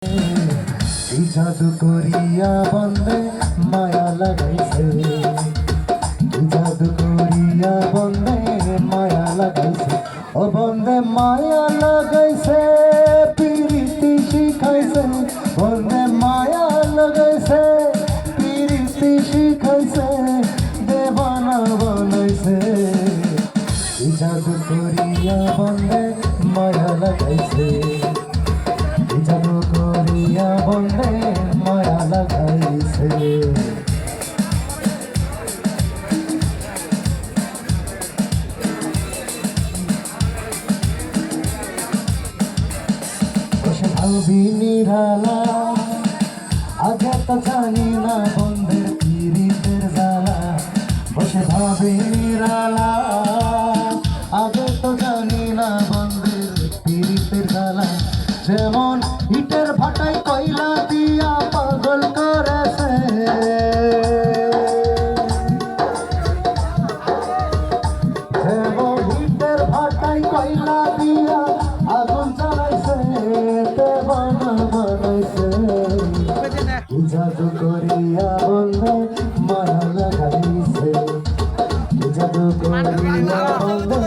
এই জাদু করিয়া বন্দে মায়া লাগাইছে, এই জাদু করিয়া বন্দে মায়া লাগাইছে, ও বন্দে মায়া লাগাইছে, পিরিতি শিখাইছে, বন্দে মায়া লাগাইছে, পিরিতি শিখাইছে, দেবানা বানাইছে। এই জাদু করিয়া বন্দে মায়া লাগাইছে, এই জাদু করিয়া বন্দে মায়া লাগাইছে। বসে ভাবি নিরালা, আগে তো জানি না বন্ধের পিরিতের জ্বালা। বসে ভাবি নিরালা, আগে তো জানি না বন্ধের পিরিতের জ্বালা। যেমন ইটের ভাটায় কয়লা দিয়া পাগল করেছে, যেমন ইটের ভাটায় কয়লা দিয়া আগুন জ্বালাইছে, দেবানা বানাইছে। এই জাদু করিয়া বন্দে মায়া লাগাইছে, এই জাদু করিয়া বন্দে